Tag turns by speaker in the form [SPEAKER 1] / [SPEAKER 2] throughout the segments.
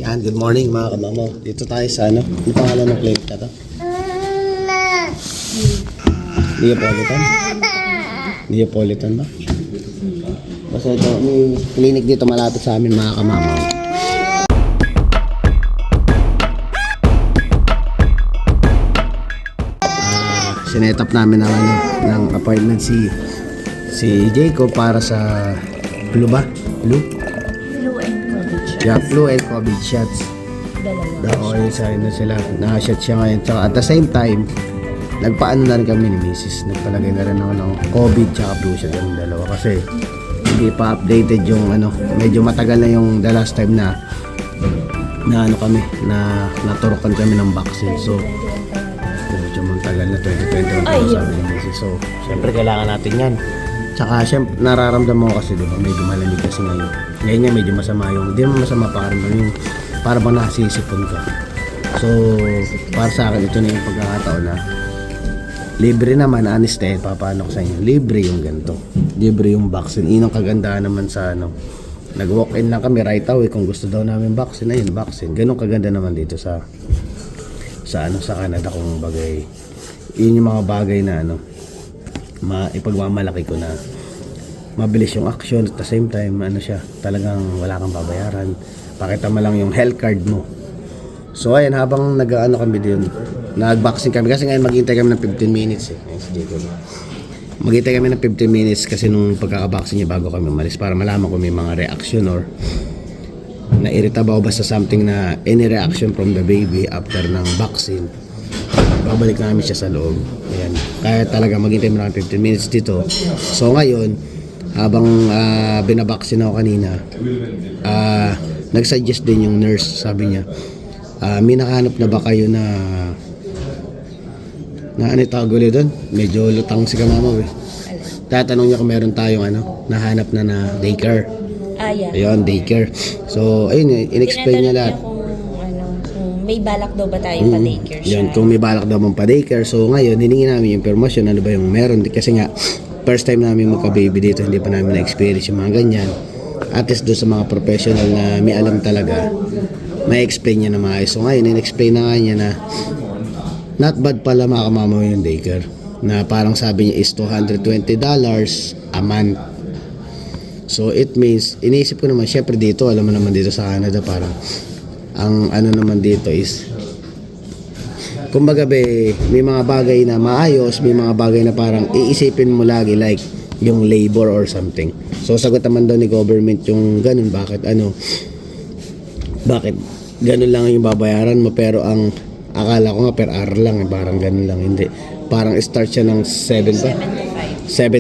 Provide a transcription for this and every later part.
[SPEAKER 1] Yan, good morning mga kamamo. Dito tayo sa ano? Ano pangalan ng clinic na to? Neapolitan? Neapolitan ba? Basta ito, may clinic dito malapit sa amin mga kamamo. Sinetap namin ng, ng appointment si Jacob para sa flu ba? Flu?
[SPEAKER 2] Flu and COVID shots.
[SPEAKER 1] Yeah, flu and COVID shots.
[SPEAKER 2] Dalawa.
[SPEAKER 1] Yun sa ano sila, na-shot siya ngayon. Tsaka at the same time, nagpaano na rin kami ni Mrs. Nagpalagay na rin ako ng COVID tsaka flu shot yung dalawa. Kasi hindi pa updated yung ano, medyo matagal na yung the last time na ano kami, na naturokan kami ng vaccine. So, medyo matagal na 2021 pa sabi ni Mrs. So, syempre kailangan natin yan. Tsaka syempre nararamdaman ko kasi diba medyo malamig kasi ngayon. Ngayon nga medyo masama yung, hindi naman masama pakaramdam yung para bang nasisipon ka. So, para sa akin ito na yung pagkakataon na libre naman, honest papaano ko sa inyo, libre yung ganito. Libre yung vaccine. Inang kagandahan naman sa ano, nag-walk-in lang kami right away kung gusto daw namin vaccine, ayun, vaccine. Ganun kaganda naman dito sa ano, sa Canada kung bagay. Yun yung mga bagay na ano, ipagmamalaki ko na mabilis yung action at the same time ano siya, talagang wala kang babayaran. Pakita mo lang yung health card mo. So ayan, habang nag-ano kami din, nag-vaccine kami kasi ngayon maghintay kami ng 15 minutes eh. Maghintay kami ng 15 minutes kasi nung pagkaka-vaccine niya bago kami umalis para malaman kung may mga reaction or na-irita ba o basta something na any reaction from the baby after ng vaccine. Babalik namin siya sa loob. Ayan. Kaya talaga maghintay mo ng 15 minutes dito. So ngayon, habang binabaksin ako kanina, nag-suggest din yung nurse, sabi niya, may nakahanap na ba kayo na ano tawag ulit doon? Medyo lutang si kamama eh. Tatanong niya kung meron tayong ano, nahanap na daycare.
[SPEAKER 2] Yeah.
[SPEAKER 1] Ayun, daycare. So, ayun, in-explain niya lahat.
[SPEAKER 2] Kung may balak daw ba tayo pa-daycare siya.
[SPEAKER 1] Yan, kung may balak daw bang pa-daycare. So, ngayon, hiningi namin yung information, ano ba yung meron. Kasi nga, first time namin magka-baby dito, hindi pa namin na-experience yung mga ganyan. At least doon sa mga professional na may alam talaga, may explain niya na maayos. So, ngayon, in-explain na nga niya na not bad pala mga kamama yung daycare. Na parang sabi niya is $220 a month. So it means, iniisip ko naman, syempre dito, alam mo naman dito sa Canada, parang, ang ano naman dito is, kumbaga may mga bagay na maayos, may mga bagay na parang iisipin mo lagi, like, yung labor or something. So sagot naman daw ni government yung ganun, bakit ganun lang yung babayaran mo, pero ang, akala ko nga per hour lang, parang ganun lang, hindi. Parang start siya ng 7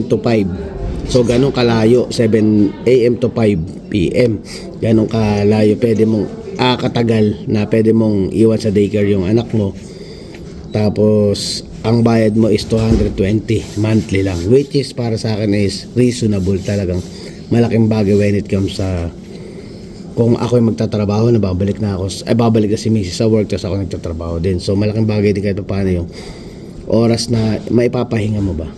[SPEAKER 1] to 5. So, ganun kalayo, 7 a.m. to 5 p.m. Ganun kalayo, pwede mong, katagal na pwede mong iwan sa daycare yung anak mo. Tapos, ang bayad mo is 220 monthly lang. Which is, para sa akin is reasonable talagang. Malaking bagay when it comes sa, kung ako yung magtatrabaho, babalik na si Mrs. sa work, tapos ako nagtatrabaho din. So, malaking bagay din kahit paano yung oras na maipapahinga mo ba.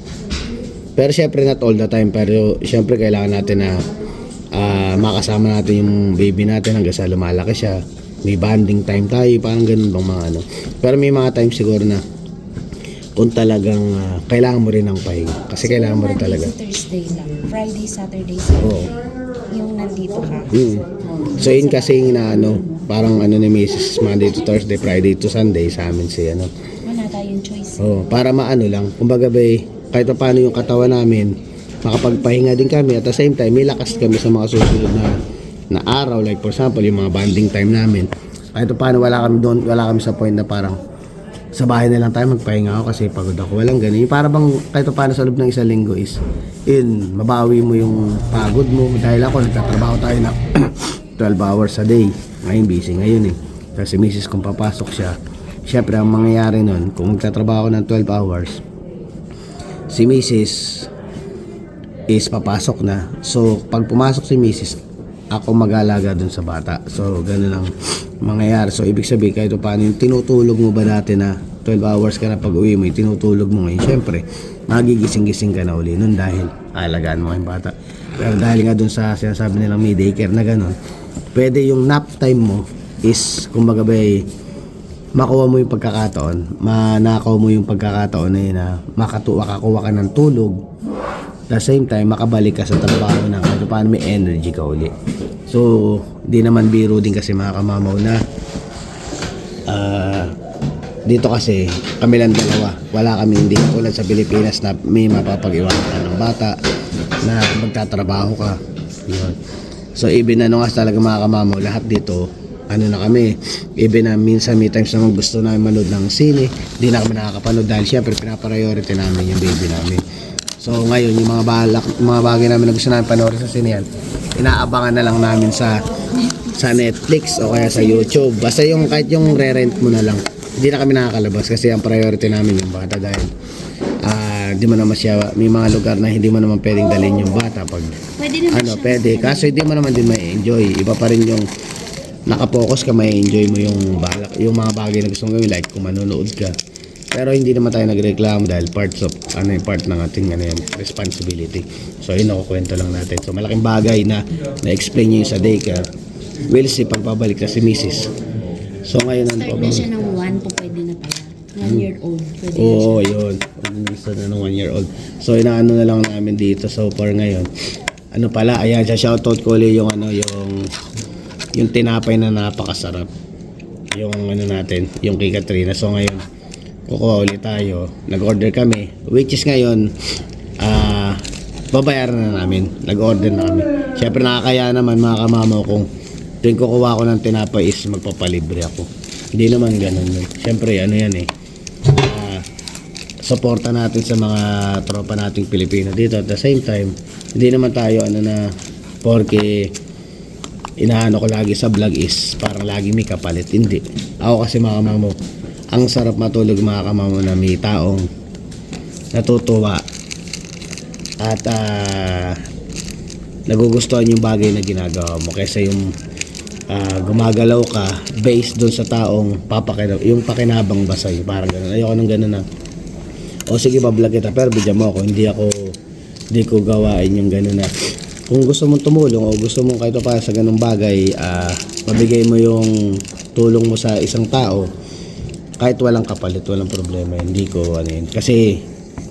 [SPEAKER 1] Pero syempre not all the time, pero syempre kailangan natin na makasama natin yung baby natin hanggang sa lumalaki siya. May bonding time tayo, parang ganun bang mga ano. Pero may mga time siguro na kung talagang kailangan mo rin ng pahinga. Kasi kailangan mo rin talaga.
[SPEAKER 2] Thursday lang. Friday, Saturday, Sunday. Yung nandito ka.
[SPEAKER 1] So yun kasi na ano, parang ano ni Mrs. Monday to Thursday, Friday to Sunday sa amin si ano.
[SPEAKER 2] Wala tayong choice.
[SPEAKER 1] Para maano lang, kumbaga kahit paano yung katawan namin, makapagpahinga din kami at the same time may lakas kami sa mga susunod na araw, like for example yung mga bonding time namin. Kahit paano wala kami sa point na parang sa bahay na lang tayo magpahinga ako kasi pagod ako, walang ganun. Para bang kahit paano sa loob ng isang linggo is mabawi mo yung pagod mo dahil ako nagtatrabaho tayo na 12 hours a day. Ngayon busy ngayon kasi misis kung papasok siya, syempre ang mangyayari nun kung magtatrabaho ng 12 hours, si Mrs. is papasok na. So, pag pumasok si Mrs., ako mag-alaga dun sa bata. So, gano'n lang mangyayari. So, ibig sabihin, kahit paano yung tinutulog mo ba dati na 12 hours ka na pag uwi mo, yung tinutulog mo ngayon, syempre, magigising-gising ka na uli nun dahil alagaan mo yung bata. Pero dahil nga dun sa sinasabi nilang may daycare na gano'n, pwede yung nap time mo is kumbaga ba makuha mo yung pagkakataon, manakaw mo yung pagkakataon na yun na makakuha ka ng tulog, at the same time makabalik ka sa trabaho na kahit paano may energy ka uli. So di naman biro din kasi mga kamamaw na dito kasi kami lang dalawa, wala kami, hindi tulad sa Pilipinas na may mapapag-iwanan ka ng bata na magtatrabaho ka, yun. So even nga talaga mga kamamaw, lahat dito ano na kami, even na minsan may times naman gusto namin manood ng sine, hindi na kami nakakapanood dahil syempre pinapriority namin yung baby namin. So ngayon yung mga bagay namin na gusto namin panoorin sa sine yan, inaabangan na lang namin sa Netflix o kaya sa YouTube. Basta yung kahit yung re-rent mo na lang, hindi na kami nakakalabas kasi ang priority namin yung bata dahil di mo naman siya, may mga lugar na hindi mo naman pwedeng dalhin yung bata pag
[SPEAKER 2] Pwede naman siya.
[SPEAKER 1] pwede, kaso hindi mo naman din ma-enjoy. Iba pa rin yung nakapokus ka, ma-enjoy mo yung mga bagay na gusto mong gawin, like kung manonood ka. Pero hindi naman tayo nagreklamo dahil part ng ating responsibility. So yun, nakukwento lang natin. So malaking bagay na na-explain nyo yung sa daycare. We'll see pagbabalik na si Mrs. So ngayon
[SPEAKER 2] Start na siya ng 1 po, pwede na pala. 1 year old. Pwede na
[SPEAKER 1] Oo,
[SPEAKER 2] siya.
[SPEAKER 1] yun. Isa na ng 1 year old. So inaano na lang namin dito so far ngayon. Ano pala, ayan, sa shoutout ko ulit yung yung tinapay na napakasarap. Yung natin, yung kay Katrina. So ngayon, kukuha ulit tayo. Nag-order kami. Which is ngayon, babayaran na namin. Nag-order na kami. Siyempre nakakaya naman mga kamamaw kung tuwing kukuha ko ng tinapay is magpapalibre ako. Hindi naman ganun yun. Siyempre yan suporta natin sa mga tropa nating Pilipino dito. At the same time, hindi naman tayo porque inaano ko lagi sa vlog is parang lagi may kapalit. Hindi. Ako kasi mga kamamo, ang sarap matulog mga kamamo na may taong natutuwa at nagugustuhan yung bagay na ginagawa mo kaysa yung gumagalaw ka based doon sa taong yung pakinabang ba sa'yo, parang gano'n. Ayoko nung gano'n na o sige bablog kita pero bigyan mo ako, hindi ko gawain yung gano'n na kung gusto mong tumulong o gusto mong kahit pa sa ganung bagay, mabigay mo yung tulong mo sa isang tao kahit walang kapalit, walang problema. Hindi ko yun. Kasi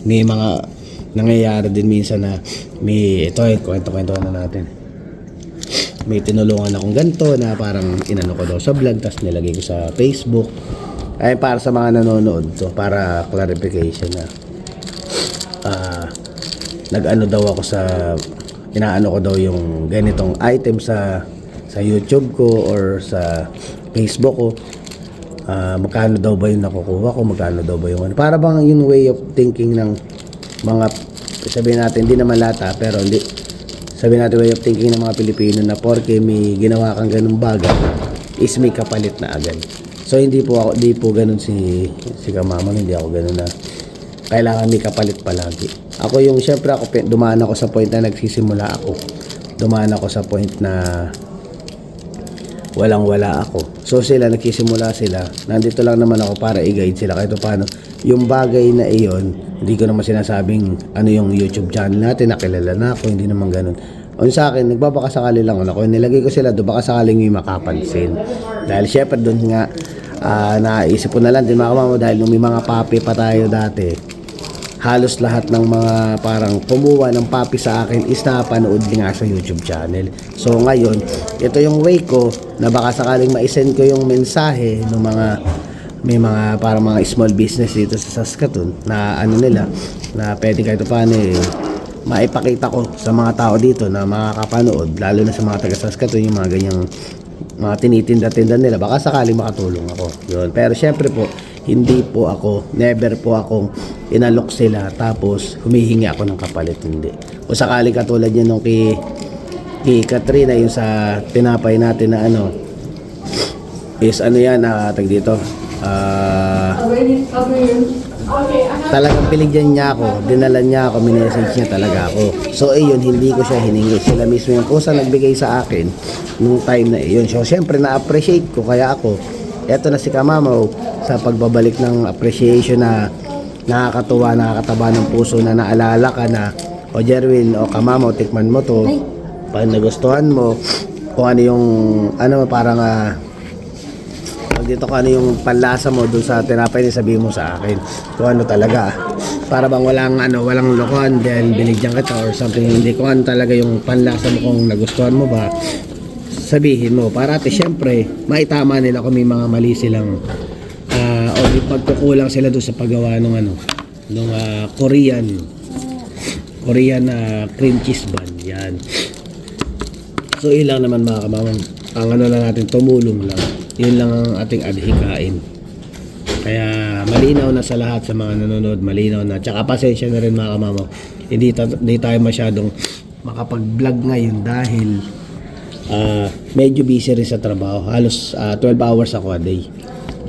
[SPEAKER 1] may mga nangyayari din minsan na kwento na natin. May tinulungan akong ganito na parang inano ko daw sa vlog tapos nilagay ko sa Facebook. Ay para sa mga nanonood to, para clarification na nag-ano daw ako inaano ko daw yung ganitong item sa YouTube ko or sa Facebook ko. Magkano daw ba yung nakukuha ko, magkano daw ba yung para bang yung way of thinking ng mga, sabihin natin, hindi naman lahat pero sabihin natin way of thinking ng mga Pilipino na porke may ginawa kang ganung bagay is may kapalit na agad. So hindi po ganun si Kamamang, hindi ako ganun na kailangan may kapalit palagi. Ako yung syempre dumaan ako sa point na nagsisimula ako. Dumaan ako sa point na walang-wala ako. So nagsisimula sila. Nandito lang naman ako para i-guide sila kahit paano. Yung bagay na iyon, hindi ko naman sinasabing yung YouTube channel natin, nakilala na ako, hindi naman ganun. Sa akin, nagbabakasakali lang ako. Nilagay ko sila doon, baka sakaling may makapansin. Dahil syempre doon nga, naisip ko na lang din mga kamamo, dahil nung may mga papi pa tayo dati, halos lahat ng mga parang kumuha ng papi sa akin is napanood din nga sa YouTube channel. So ngayon, ito yung way ko na baka sakaling ma-send ko yung mensahe ng may mga parang mga small business dito sa Saskatoon na nila na pwede kahit paano maipakita ko sa mga tao dito na makakapanood, lalo na sa mga taga Saskatoon, yung mga ganyang mga tinitinda-tinda nila, baka sakaling makatulong ako. Yun. Pero syempre po, never po akong inalok sila tapos humihingi ako ng kapalit, hindi. O sakaling katulad yan nung kay Katrina, yung sa tinapay natin na is tag dito, talagang piligyan niya ako, dinalan niya ako, minessage niya talaga ako. So hindi ko siya hiningi, sila mismo yung kusa nagbigay sa akin nung time na iyon. So syempre na-appreciate ko, kaya ako eto na si Kamamaw sa pagbabalik ng appreciation na nakakatuwa, nakakataba ng puso na naalala ka na, o Jerwin o Kamamaw, tikman mo to pag nagustuhan mo, kung ano yung parang Pag dito kung ano yung panlasa mo dun sa tinapay niya, sabihin mo sa akin kung ano talaga. Para bang walang lokohan dahil binigyan kita or something, hindi ko ano talaga yung panlasa mo, kung nagustuhan mo ba, sabihin mo. Para ate syempre, maitama nila kung may mga mali silang o may pagkukulang sila doon sa paggawa ng Korean cream cheese bun. Yan. So ilang naman mga kamamang, ang ano lang natin, tumulong lang. Yun lang ang ating adhikain. Kaya malinaw na sa lahat sa mga nanonood, malinaw na. Tsaka pasensya na rin mga kamamang, hindi tayo masyadong makapag-vlog ngayon dahil medyo busy rin sa trabaho. Halos 12 hours ako a day.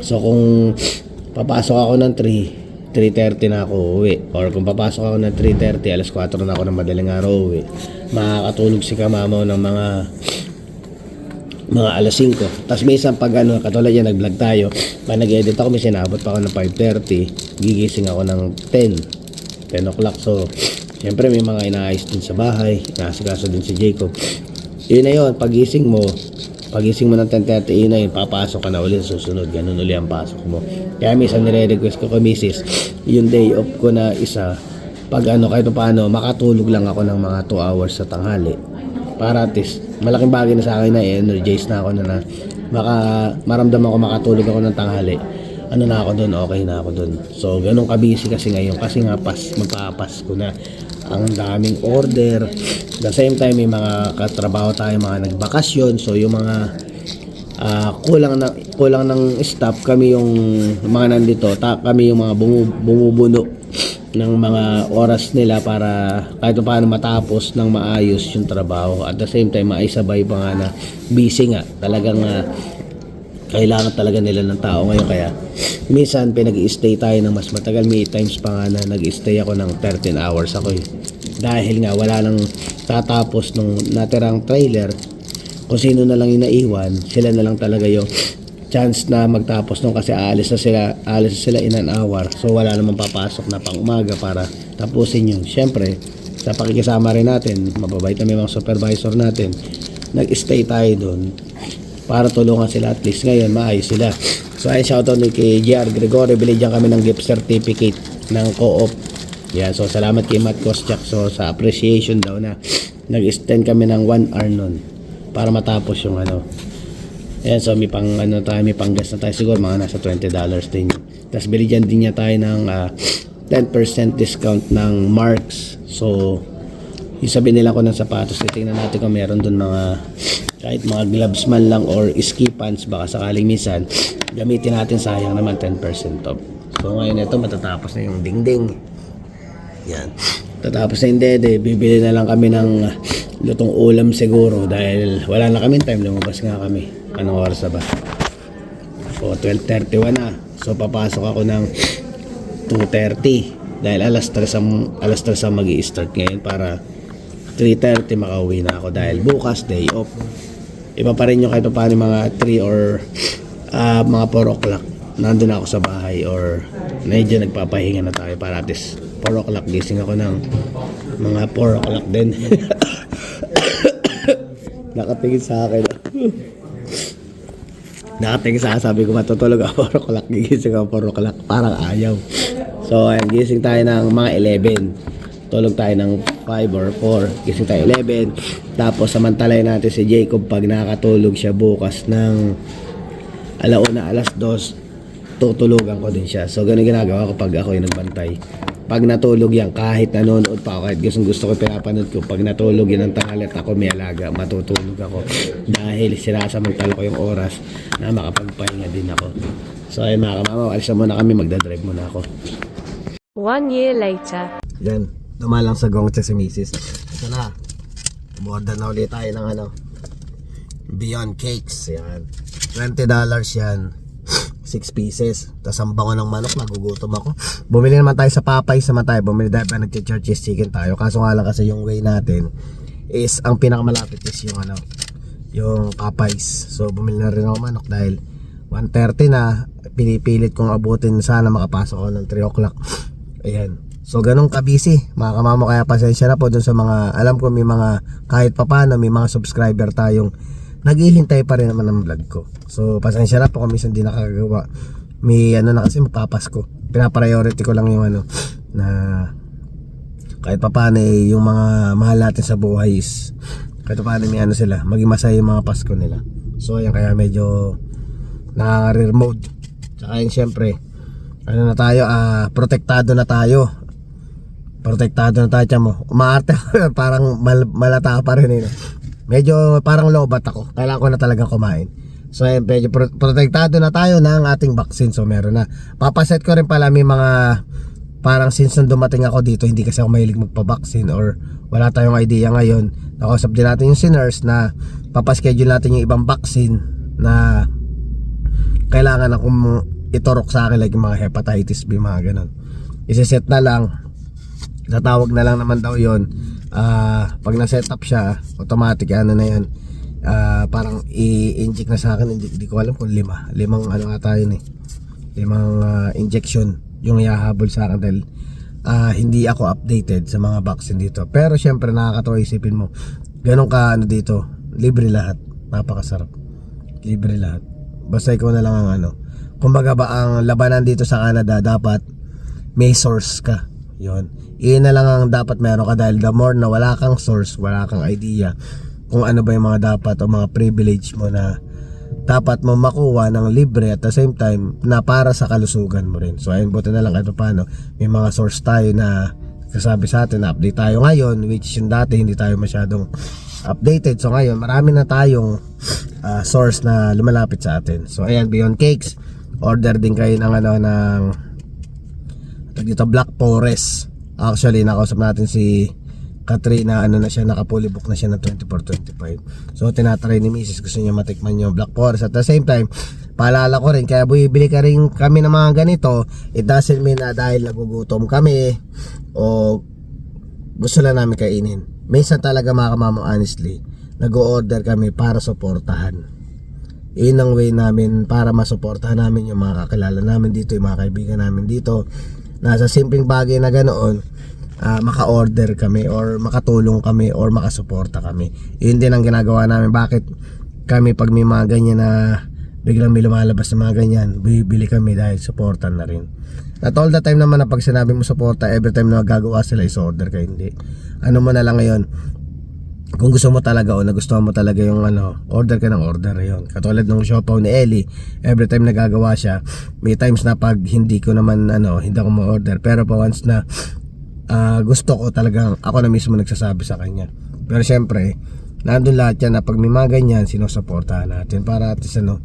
[SPEAKER 1] So kung papasok ako ng 3:30 na ako uwi, or kung papasok ako ng 3:30, alas 4 na ako ng madaling araw uwi, makakatulog si kamamaw ng mga alas 5. Tapos minsan pag katulad yan, nag-vlog tayo, pag nag-edit ako, may sinabot pa ako ng 5:30, gigising ako ng 10 o'clock. So syempre may mga inaayos din sa bahay, inaasikaso din si Jacob. Yun na yun, pagising mo ng 10:30, yun na yun, papasok ka na ulit susunod, ganun ulit ang pasok mo. Kaya minsan nire-request ko kay misis, yung day off ko na isa, pag kahit paano, makatulog lang ako ng mga 2 hours sa tanghali. Para at least, malaking bagay na sa akin na energize na ako na maramdaman ko makatulog ako ng tanghali. Ano na ako doon, okay na ako doon. So, ganun ka-busy kasi ngayon, kasi nga magpapasko na. Ang daming order. The same time, may mga katrabaho tayo, mga nagbakasyon. So, yung mga kulang ng staff, kami yung mga nandito, kami yung mga bumubuno ng mga oras nila para kahit paano matapos ng maayos yung trabaho. At the same time, maisabay pa nga na busy nga. Talagang kailangan talaga nila ng tao ngayon. Kaya minsan pinag-i-stay tayo ng mas matagal. May times pa nga na nag-i-stay ako ng 13 hours ako dahil nga wala nang tatapos nung natirang trailer. Kung sino na lang yung naiwan, sila na lang talaga yung chance na magtapos nung, kasi aalis na sila in an hour. So wala namang papasok na pang umaga para tapusin yun. Syempre sa pakikisama rin natin, mababait na may mga supervisor natin, nag-stay tayo doon para tulungan sila, at least ngayon maayos sila. So ayun, shoutout kay JR Gregorio, binigyan kami ng gift certificate ng co-op. Yan, so salamat kay Matt Koschak. So sa appreciation daw na nag-extend kami ng 1 hour nun para matapos yung Ayan, so may may panggas na tayo, siguro mga nasa $20 din. Tapos binigyan din niya tayo ng 10% discount ng Marks. So yung sabi nila ko ng sapatos, titingnan natin kung meron dun kahit mga gloves man lang or ski pants, baka sakaling minsan gamitin natin, sayang naman 10% off. So ngayon ito, matatapos na yung dingding. Yan, tatapos na yung dede, bibili na lang kami ng lutong ulam siguro dahil wala na kami time, lumabas nga kami. Anong oras na ba? So 12:31 na. So papasok ako ng 2:30 dahil alas 3 ang mag-i-start ngayon para 3:30 makauwi na ako dahil bukas day off. Iba pa rin yung kahit paano mga 3 or mga 4 o'clock nandun ako sa bahay, or medyo nagpapahinga na tayo para at least 4 o'clock gising ako ng mga 4 o'clock din. Nakatingin sa akin. Sabi ko matutulog ako 4 o'clock, gigising ako 4 o'clock, parang ayaw. So ayun, gising tayo ng mga 11, tulog tayo ng 5 or 4, gising tayo 11. Tapos samantalayin natin si Jacob, pag nakatulog siya bukas ng alauna, alas 2, tutulugan ko din siya. So ganun ginagawa ko pag ako yung nagbantay. Pag natulog yan, kahit nanonood pa ako, kahit gusto ko pinapanood ko, pag natulog yan ng tanghali at ako may alaga, matutulog ako dahil sinasamantala ko yung oras na makapagpahinga din ako. So ayun mga kamama, alis na muna kami, magdadrive muna ako.
[SPEAKER 3] 1 year later.
[SPEAKER 1] Yan, dumalang sa gongcha si Mrs. Ito na, umorder na ulit tayo ng Beyond Cakes. Yan, $20 yan, 6 pieces. Tapos ang bango ng manok, nagugutom ako. Bumili naman tayo sa Popeyes naman tayo. Bumili tayo pa nag-churches chicken tayo. Kaso nga lang kasi yung way natin is, ang pinakamalapit is yung Popeyes. So bumili na rin ako manok dahil 1:30 na. Pinipilit kong abutin, sana makapasok ako ng 3 o'clock. Ayan. So ganun ka-busy mga kamamo, kaya pasensya na po dun sa mga, alam ko may mga kahit papano may mga subscriber tayong naghihintay pa rin naman ng vlog ko. So pasensya na po kung minsan di nakakagawa. May ano na kasi mapapasko. Pinapriority ko lang yung ano na kahit pa paano yung mga mahal natin sa buhay is kahit pa paano may ano sila, maging masaya yung mga Pasko nila. So ayan, kaya medyo nakaka-rare mode. Tsaka yun syempre, ano na tayo, protektado na tayo. Protektado na tayo, mo. Umaarte parang malata pa rin medyo parang lobat ako. Kailangan ko na talagang kumain. So ayun, medyo protektado na tayo ng ating vaccine. So meron na. Papaset ko rin pala may mga parang since nung dumating ako dito, hindi kasi ako mahilig magpa-vaccine or wala tayong idea ngayon. Nakausap din natin yung si nurse na papaschedule natin yung ibang vaccine na kailangan akong iturok sa akin, like yung mga hepatitis B, mga ganun. Isiset na lang, tatawag na lang naman daw yun. Pag na-set up siya, automatic ano na yun, parang i-inject na sa akin. Hindi ko alam kung limang ano ata yun limang injection yung iahabol sa akin dahil hindi ako updated sa mga vaccine dito. Pero syempre nakakatawa isipin mo, ganun ka ano dito, libre lahat, napakasarap, libre lahat, basta ikaw na lang ang ano. Kumbaga ba ang labanan dito sa Canada, dapat may source ka. Yun, iyon na lang ang dapat meron ka, dahil the more na wala kang source, wala kang idea kung ano ba yung mga dapat o mga privilege mo na dapat mo makuha ng libre at the same time na para sa kalusugan mo rin. So ayun, buti na lang kahit paano may mga source tayo na kasabi sa atin na update tayo ngayon, which yung dati hindi tayo masyadong updated. So ngayon marami na tayong source na lumalapit sa atin. So ayan, Beyond Cakes, order din kayo ng ano ng dito Black Forest. Actually nakausap natin si Katrina, ano na siya, nakapully book na siya ng 24-25. So tinatry ni Mrs. gusto niya matikman yung Black Forest. At the same time, paalala ko rin, kaya bibili ka rin kami ng mga ganito, it doesn't mean na dahil nagugutom kami o gusto lang namin kainin. Minsan talaga mga kamamo, honestly, nag-o-order kami para suportahan. Yun ang way namin para masuportahan namin yung mga kakilala namin dito, yung mga kaibigan namin dito. Nasa simpleng bagay na ganoon, maka-order kami or makatulong kami or makasuporta kami. Yun din ang ginagawa namin. Bakit kami pag may mga ganyan na biglang may lumalabas na mga ganyan, bibili kami dahil supportan na rin. Not all the time naman na pag sinabi mo suporta, every time na magagawa sila is order ka, hindi. Ano mo na lang ngayon, kung gusto mo talaga o nagustuhan mo talaga yung ano, order ka ng order yun. Katulad ng siopaw ni Ellie, every time nagagawa siya, may times na pag hindi ko naman ano, hindi ako ma-order, pero pa once na gusto ko talagang ako na mismo nagsasabi sa kanya. Pero syempre nandun lahat yan na pag may mga ganyan, sinusuportahan natin para at least ano,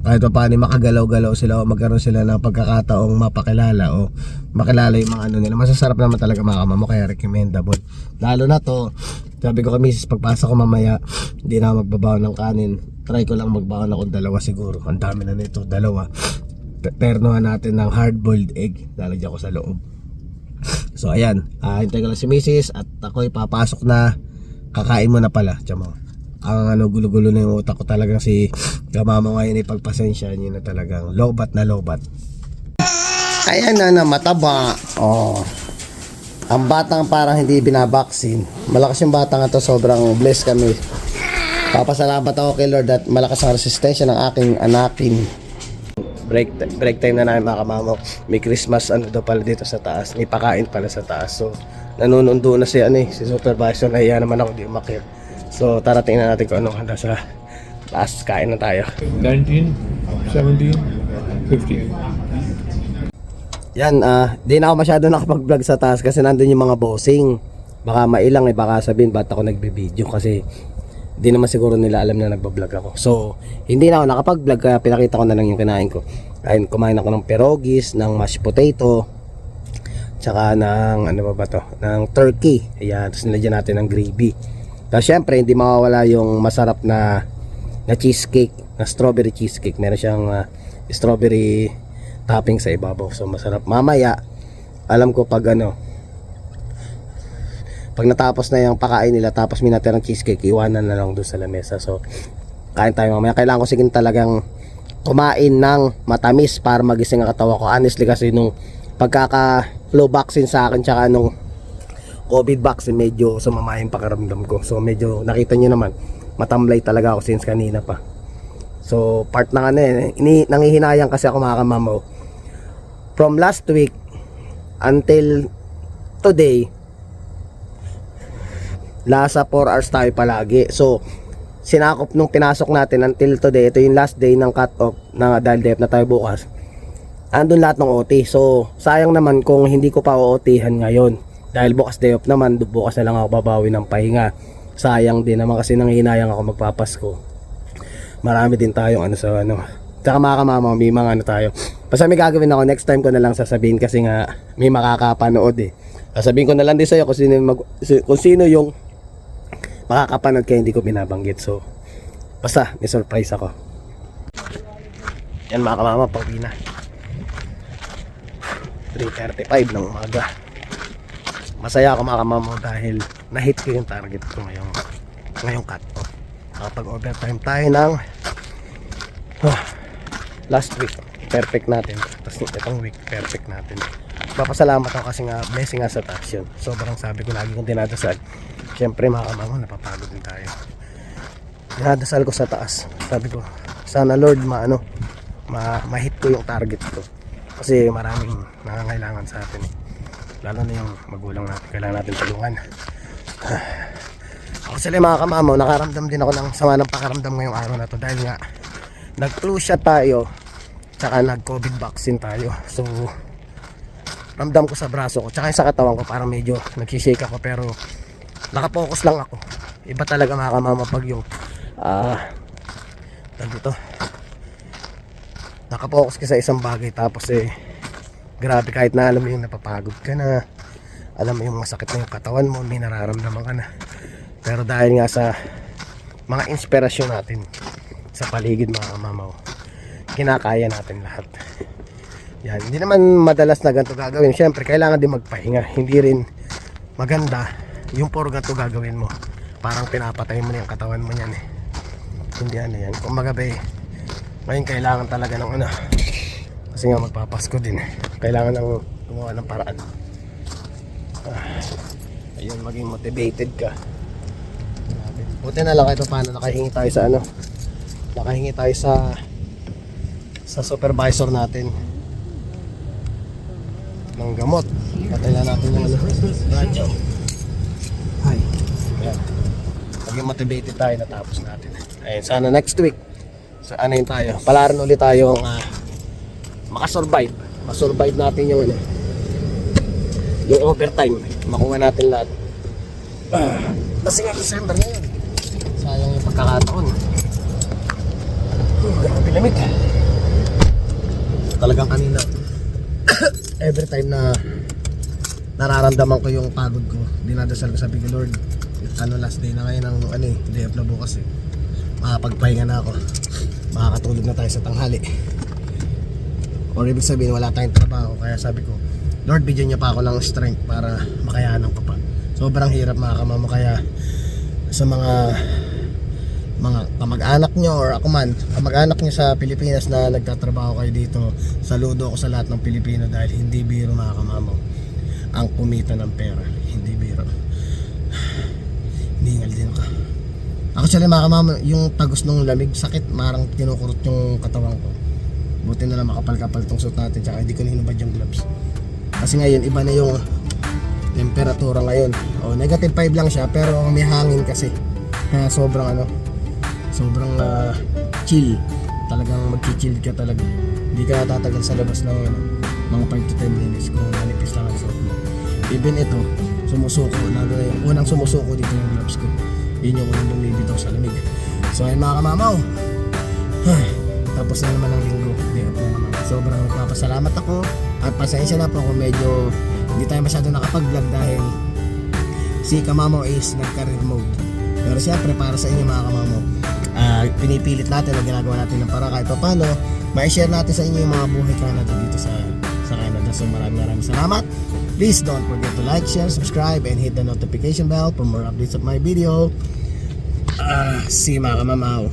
[SPEAKER 1] kahit pa paano makagalaw-galaw sila o magkaroon sila ng pagkakataong mapakilala o makilala yung mga ano nila. Masasarap naman talaga mga kamamo, kaya recommendable. Lalo na to, sabi ko kay Mrs. pagpasok ko mamaya, hindi na magbabaon ng kanin, try ko lang magbaon ako dalawa siguro. Ang dami na nito, dalawa. Pernohan natin ng hard-boiled egg, lalagyan ko sa loob. So ayan, hintay ko lang si Mrs. at ako'y papasok na. Kakain mo na pala, tsamo. Ang ano, gulo-gulo na yung utak ko talagang si kamamo ngayon ay pagpasensya niyo na talagang lobat na lobat. Ayan na mataba. Oh. Ang batang parang hindi binabaksin. Malakas yung batang ito, sobrang blessed kami. Papasalamat ako kay Lord at malakas ang resistensya ng aking anakin. Break time na namin mga kamamo. May Christmas ano daw pala dito sa taas. May pakain pala sa taas. So nanunundo na si si supervisor, nahiya naman ako di umakyat. So tara tingnan natin kung anong handa sa taas. Kain na tayo.
[SPEAKER 4] 19, 17, 15.
[SPEAKER 1] Yan, di na ako masyado nakapag-vlog sa taas kasi nandun yung mga bossing. Baka mailang baka sabihin ba't ako nagbe-video kasi di naman siguro nila alam na nagbablog ako. So hindi na ako nakapag-vlog kaya pinakita ko na lang yung kinain ko. Ayun, kumain ako ng pierogies, ng mashed potato, tsaka ng ano ba to, ng turkey. Ayan, tapos nilagyan natin ng gravy. Tapos syempre hindi mawawala yung masarap na cheesecake, na strawberry cheesecake. Meron siyang strawberry topping sa ibabaw. So masarap. Mamaya alam ko pag pag natapos na yung pakain nila tapos may natirang cheesecake, iwanan na lang doon sa lamesa. So kain tayo mamaya. Kailangan ko sigin talagang kumain ng matamis para magising ang katawan ko. Honestly kasi nung pagkaka-flu vaccine sa akin tsaka nung COVID vaccine, medyo sumama yung pakiramdam ko. So medyo nakita nyo naman, matamlay talaga ako since kanina pa. So part ng ano nangihinayang kasi ako mga kamamaw. From last week until today, nasa 4 hours tayo palagi. So sinakop nung pinasok natin until today, ito yung last day ng cut off na dahil day off na tayo bukas. Andun lahat ng OT. So sayang naman kung hindi ko pa OT-han ngayon. Dahil bukas day off naman, bukas na lang ako babawi ng pahinga. Sayang din naman kasi nanghihinayang ako magpapasko. Marami din tayong ano sa ano. Tsaka mga kamama, may mga ano tayo. Basta may gagawin ako, next time ko na lang sasabihin kasi nga may makakapanood eh. Sasabihin ko na lang din sa'yo kung sino yung makakapanood kaya hindi ko binabanggit. So basta may surprise ako. Yan mga kamama, pauwi na. 3:35 ng umaga. Masaya ako mga kamama dahil na-hit ko yung target ko ngayong cut off. Nakapag overtime tayo ng last week perfect natin, tapos itong week perfect natin. Papasalamat ako kasi nga blessing nga sa taas yun. Sobrang sabi ko lagi kong dinadasal, syempre mga kamama napapagod din tayo. Dinadasal ko sa taas, sabi ko sana Lord ma-hit ko yung target ko kasi maraming nangangailangan sa atin eh. Lalo na yung magulang natin, kailangan natin tulungan. Ako sila mga kamamaw, nakaramdam din ako ng sama ng pakaramdam ngayong araw na to dahil nga nag-flu shot tayo tsaka nag-COVID vaccine tayo. So ramdam ko sa braso ko tsaka sa katawan ko parang medyo nagsishake ako, pero nakapokus lang ako. Iba talaga mga kamamaw pag yung dito nakapokus ka sa isang bagay tapos grabe, kahit na alam mo yung napapagod ka na, alam mo yung masakit na yung katawan mo, may nararamdaman ka na, pero dahil nga sa mga inspirasyon natin sa paligid mga kamamaw, kinakaya natin lahat. Yan, hindi naman madalas na ganito gagawin. Syempre kailangan din magpahinga, hindi rin maganda yung puro ganito gagawin mo, parang pinapatay mo na yung katawan mo yan eh. Hindi ano yan, kung magabi ngayon kailangan talaga ng kasi nga magpapasko din eh. Kailangan nang gumawa ng paraan. Ayun, maging motivated ka. Buti na lang kahit paano nakahingi tayo sa nakahingi tayo sa supervisor natin ng gamot. Patay na natin yung radyo. Hi. Ayan. Maging motivated tayo, natapos natin. Ayun, sana next week yun tayo, palaran ulit tayong makasurvive. Masurvive natin yung overtime, makuha natin lahat. Kasi nga December ngayon, sayang yung pagkakataon. Grabe lamig talagang kanina. Every time na nararamdaman ko yung pagod ko, dinadasal ko, sabi ko Lord, last day na ngayon ng day off na bukas eh. Makapagpahinga na ako, makakatulog na tayo sa tanghali. Or ibig sabihin wala tayong trabaho, kaya sabi ko Lord, bigyan niya pa ako ng strength para makayanan ko pa. Sobrang hirap mga kamamo, kaya sa mga kamag-anak nyo or ako man, kamag-anak nyo sa Pilipinas na nagtatrabaho kayo dito, saludo ako sa lahat ng Pilipino dahil hindi biro mga kamamo ang kumita ng pera, hindi biro. Ningal din ako. Ako sila mga kamamo, yung tagos ng lamig, sakit, marang kinukurot yung katawan ko. Buti na lang makapal-kapal tong suit natin, tsaka hindi ko hinubad yung gloves. Kasi ngayon iba na yung temperatura ngayon. Negative 5 lang siya pero may hangin kasi. Kaya sobrang chill. Talagang mag-chill ka talaga. Hindi ka tatagal sa labas ng mga 5 to 10 minutes kung manipis lang ang suot mo. Even ito, sumusuko, lalo na yung unang sumusuko dito yung gloves ko. Yun yung unang bumibitaw sa lamig. So ayun mga kamamaw, tapos na naman ang linggo. Sobrang nagpapasalamat ako at pasensya na po kung medyo hindi tayo masyado nakapag-vlog dahil si Kamamaw is nag-career mode. Pero siyempre para sa inyo mga kamamaw, pinipilit natin na ginagawa natin ng para kahit pa paano ma-share natin sa inyo yung mga buhay Canada dito sa Canada. So maraming salamat. Please don't forget to like, share, subscribe and hit the notification bell for more updates of my video. See you mga kamamaw.